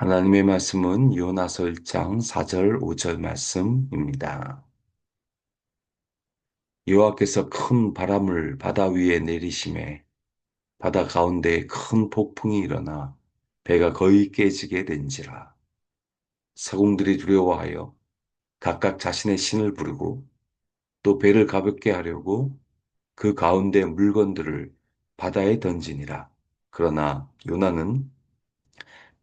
하나님의 말씀은 요나서 1장 4절 5절 말씀입니다. 여호와께서 큰 바람을 바다 위에 내리심에 바다 가운데에 큰 폭풍이 일어나 배가 거의 깨지게 된지라. 사공들이 두려워하여 각각 자신의 신을 부르고 또 배를 가볍게 하려고 그 가운데 물건들을 바다에 던지니라. 그러나 요나는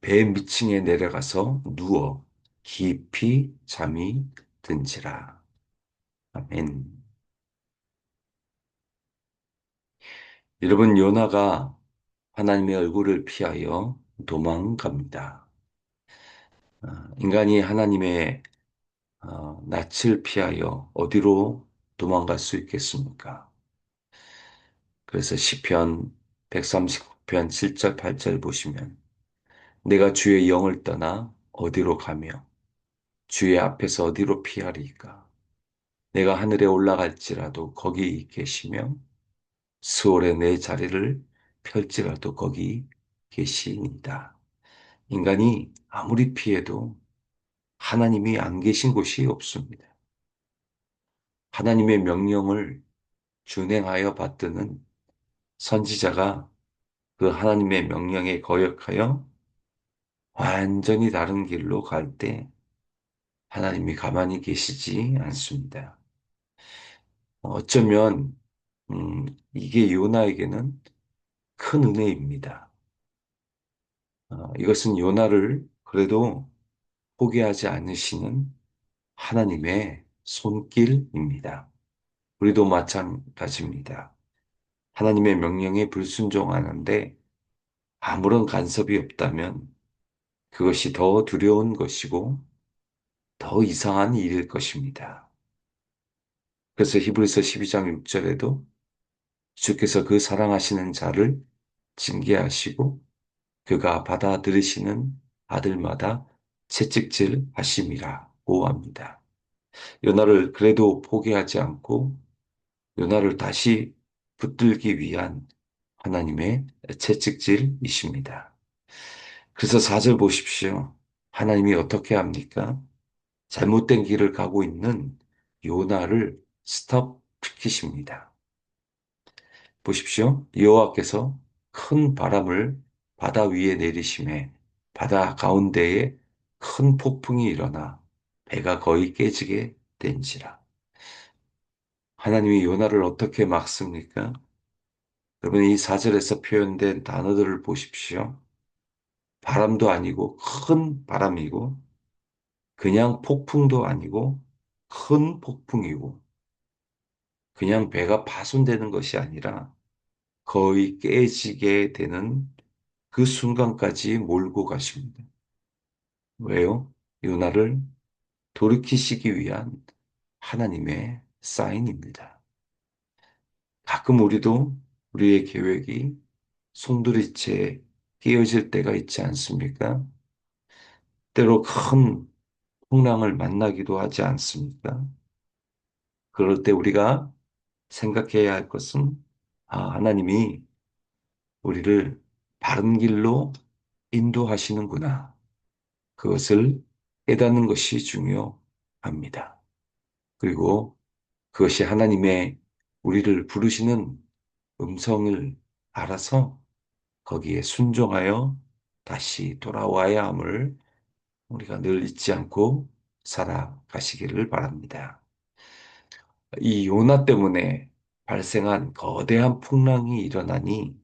배 밑층에 내려가서 누워 깊이 잠이 든지라. 아멘. 여러분, 요나가 하나님의 얼굴을 피하여 도망갑니다. 인간이 하나님의 낯을 피하여 어디로 도망갈 수 있겠습니까? 그래서 시편 139편 7절 8절 보시면 내가 주의 영을 떠나 어디로 가며 주의 앞에서 어디로 피하리까? 내가 하늘에 올라갈지라도 거기 계시며 수월에 내 자리를 펼지라도 거기 계시니이다. 인간이 아무리 피해도 하나님이 안 계신 곳이 없습니다. 하나님의 명령을 준행하여 받드는 선지자가 그 하나님의 명령에 거역하여 완전히 다른 길로 갈 때 하나님이 가만히 계시지 않습니다. 어쩌면 이게 요나에게는 큰 은혜입니다. 이것은 요나를 그래도 포기하지 않으시는 하나님의 손길입니다. 우리도 마찬가지입니다. 하나님의 명령에 불순종하는데 아무런 간섭이 없다면 그것이 더 두려운 것이고 더 이상한 일일 것입니다. 그래서 히브리서 12장 6절에도 주께서 그 사랑하시는 자를 징계하시고 그가 받아들이시는 아들마다 채찍질 하심이라고 합니다. 요나를 그래도 포기하지 않고 요나를 다시 붙들기 위한 하나님의 채찍질이십니다. 그래서 4절 보십시오. 하나님이 어떻게 합니까? 잘못된 길을 가고 있는 요나를 스톱시키십니다. 보십시오. 여호와께서 큰 바람을 바다 위에 내리심에 바다 가운데에 큰 폭풍이 일어나 배가 거의 깨지게 된지라. 하나님이 요나를 어떻게 막습니까? 여러분 이 4절에서 표현된 단어들을 보십시오. 바람도 아니고 큰 바람이고 그냥 폭풍도 아니고 큰 폭풍이고 그냥 배가 파손되는 것이 아니라 거의 깨지게 되는 그 순간까지 몰고 가십니다. 왜요? 요나를 돌이키시기 위한 하나님의 사인입니다. 가끔 우리도 우리의 계획이 송두리째 깨어질 때가 있지 않습니까? 때로 큰 풍랑을 만나기도 하지 않습니까? 그럴 때 우리가 생각해야 할 것은 하나님이 우리를 바른 길로 인도하시는구나. 그것을 깨닫는 것이 중요합니다. 그리고 그것이 하나님의 우리를 부르시는 음성을 알아서 거기에 순종하여 다시 돌아와야 함을 우리가 늘 잊지 않고 살아가시기를 바랍니다. 이 요나 때문에 발생한 거대한 풍랑이 일어나니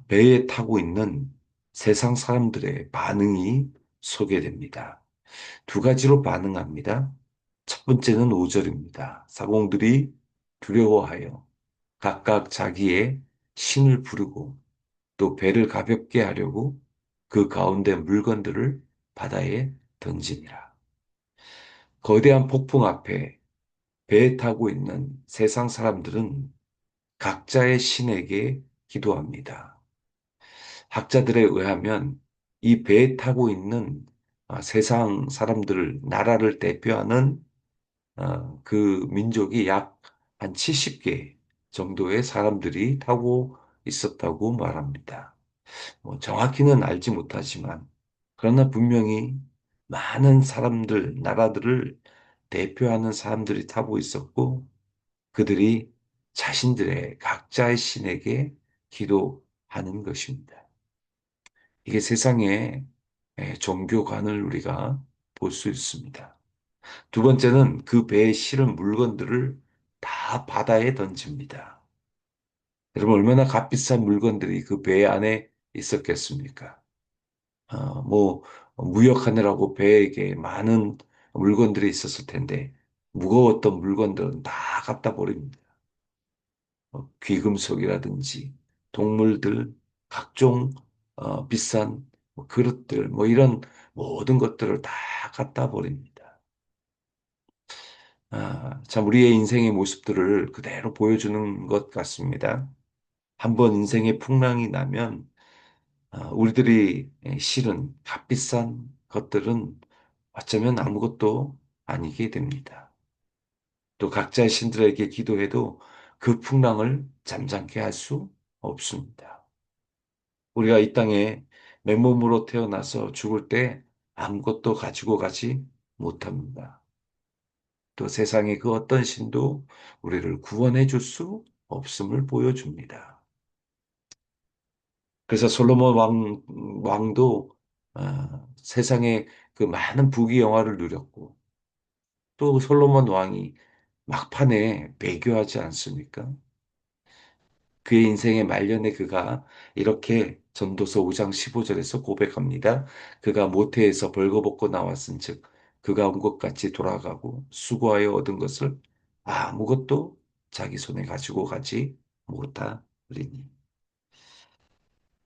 배에 타고 있는 세상 사람들의 반응이 소개됩니다. 두 가지로 반응합니다. 첫 번째는 5절입니다. 사공들이 두려워하여 각각 자기의 신을 부르고 또 배를 가볍게 하려고 그 가운데 물건들을 바다에 던지니라. 거대한 폭풍 앞에 배에 타고 있는 세상 사람들은 각자의 신에게 기도합니다. 학자들에 의하면 이 배에 타고 있는 세상 사람들을, 나라를 대표하는 그 민족이 약 한 70개 정도의 사람들이 타고 있었다고 말합니다. 뭐 정확히는 알지 못하지만 그러나 분명히 많은 사람들, 나라들을 대표하는 사람들이 타고 있었고, 그들이 자신들의 각자의 신에게 기도하는 것입니다. 이게 세상의 종교관을 우리가 볼 수 있습니다. 두 번째는 그 배에 실은 물건들을 다 바다에 던집니다. 여러분, 얼마나 값비싼 물건들이 그 배 안에 있었겠습니까? 뭐, 무역하느라고 배에게 많은 물건들이 있었을 텐데, 무거웠던 물건들은 다 갖다 버립니다. 귀금속이라든지, 동물들, 각종, 비싼 뭐 그릇들, 뭐 이런 모든 것들을 다 갖다 버립니다. 참, 우리의 인생의 모습들을 그대로 보여주는 것 같습니다. 한번 인생의 풍랑이 나면 우리들이 실은 값비싼 것들은 어쩌면 아무것도 아니게 됩니다. 또 각자의 신들에게 기도해도 그 풍랑을 잠잠케 할 수 없습니다. 우리가 이 땅에 맨몸으로 태어나서 죽을 때 아무것도 가지고 가지 못합니다. 또 세상의 그 어떤 신도 우리를 구원해 줄 수 없음을 보여줍니다. 그래서 솔로몬 왕도 세상에 그 많은 부귀 영화를 누렸고 또 솔로몬 왕이 막판에 배교하지 않습니까? 그의 인생의 말년에 그가 이렇게 전도서 5장 15절에서 고백합니다. 그가 모태에서 벌거벗고 나왔은즉 그가 온 것 같이 돌아가고 수고하여 얻은 것을 아무것도 자기 손에 가지고 가지 못하리니.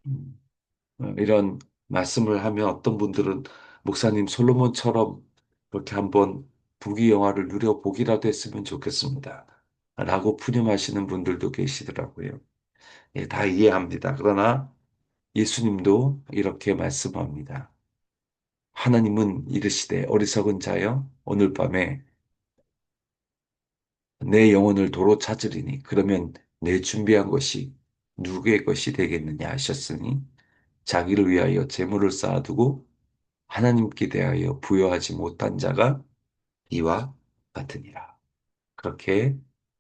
음. 이런 말씀을 하면 어떤 분들은 목사님 솔로몬처럼 그렇게 한번 부귀 영화를 누려보기라도 했으면 좋겠습니다. 라고 푸념하시는 분들도 계시더라고요. 예, 다 이해합니다. 그러나 예수님도 이렇게 말씀합니다. 하나님은 이르시되 어리석은 자여 오늘 밤에 내 영혼을 도로 찾으리니 그러면 내 준비한 것이 누구의 것이 되겠느냐 하셨으니 자기를 위하여 재물을 쌓아두고 하나님께 대하여 부여하지 못한 자가 이와 같으니라. 그렇게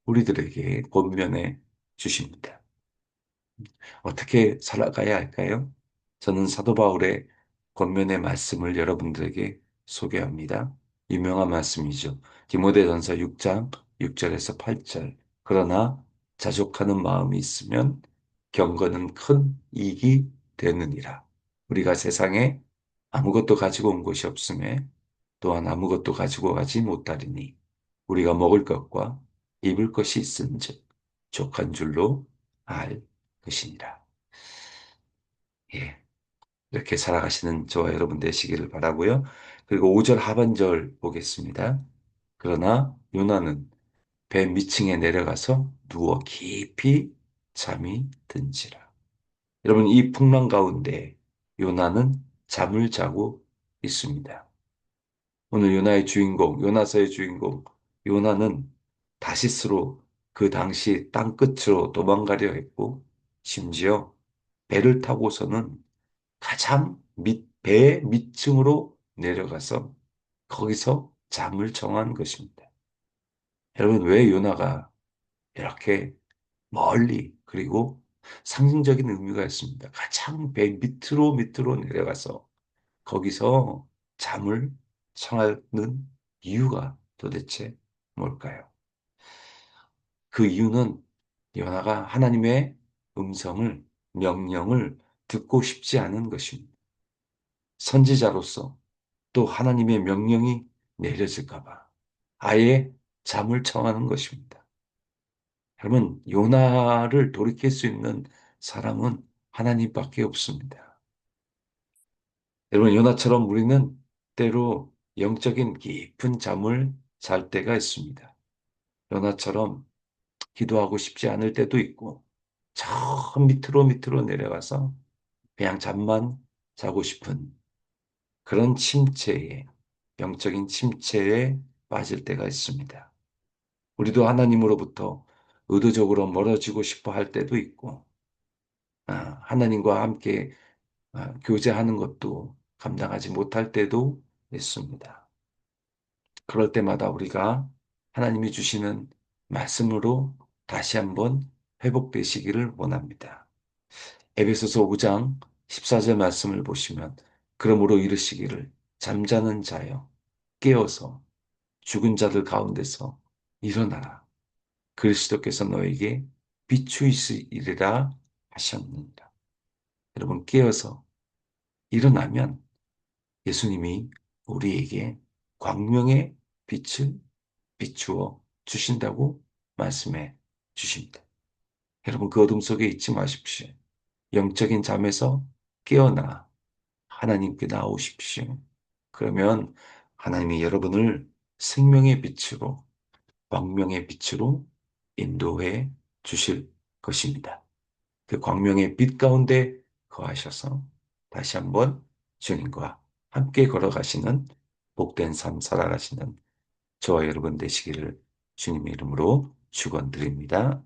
우리들에게 권면해 주십니다. 어떻게 살아가야 할까요? 저는 사도 바울의 권면의 말씀을 여러분들에게 소개합니다. 유명한 말씀이죠. 디모데전서 6장 6절에서 8절. 그러나 자족하는 마음이 있으면 경건은 큰 이익이 되느니라. 우리가 세상에 아무것도 가지고 온 것이 없음에 또한 아무것도 가지고 가지 못하리니 우리가 먹을 것과 입을 것이 있은즉 족한 줄로 알 것이니라. 예, 이렇게 살아가시는 저와 여러분 되시기를 바라고요. 그리고 5절 하반절 보겠습니다. 그러나 요나는 배 밑층에 내려가서 누워 깊이 잠이 든지라. 여러분 이 풍랑 가운데 요나는 잠을 자고 있습니다. 오늘 요나의 주인공, 요나서의 주인공 요나는 다시스로 그 당시 땅끝으로 도망가려 했고 심지어 배를 타고서는 가장 배 밑층으로 내려가서 거기서 잠을 정한 것입니다. 여러분, 왜 요나가 이렇게 멀리 그리고 상징적인 의미가 있습니다. 가장 배 밑으로 내려가서 거기서 잠을 청하는 이유가 도대체 뭘까요? 그 이유는 요나가 하나님의 음성을, 명령을 듣고 싶지 않은 것입니다. 선지자로서 또 하나님의 명령이 내려질까 봐 아예 잠을 청하는 것입니다. 여러분, 요나를 돌이킬 수 있는 사람은 하나님밖에 없습니다. 여러분, 요나처럼 우리는 때로 영적인 깊은 잠을 잘 때가 있습니다. 요나처럼 기도하고 싶지 않을 때도 있고, 저 밑으로 내려가서 그냥 잠만 자고 싶은 그런 침체에, 영적인 침체에 빠질 때가 있습니다. 우리도 하나님으로부터 의도적으로 멀어지고 싶어 할 때도 있고, 하나님과 함께 교제하는 것도 감당하지 못할 때도 있습니다. 그럴 때마다 우리가 하나님이 주시는 말씀으로 다시 한번 회복되시기를 원합니다. 에베소서 5장 14절 말씀을 보시면 그러므로 이르시기를 잠자는 자여 깨어서 죽은 자들 가운데서 일어나라. 그리스도께서 너에게 비추이시리라 하셨느니라. 여러분 깨어서 일어나면 예수님이 우리에게 광명의 빛을 비추어 주신다고 말씀해 주십니다. 여러분 그 어둠 속에 있지 마십시오. 영적인 잠에서 깨어나 하나님께 나오십시오. 그러면 하나님이 여러분을 생명의 빛으로, 광명의 빛으로 인도해 주실 것입니다. 그 광명의 빛 가운데 거하셔서 다시 한번 주님과 함께 걸어가시는 복된 삶 살아가시는 저와 여러분 되시기를 주님의 이름으로 축원드립니다.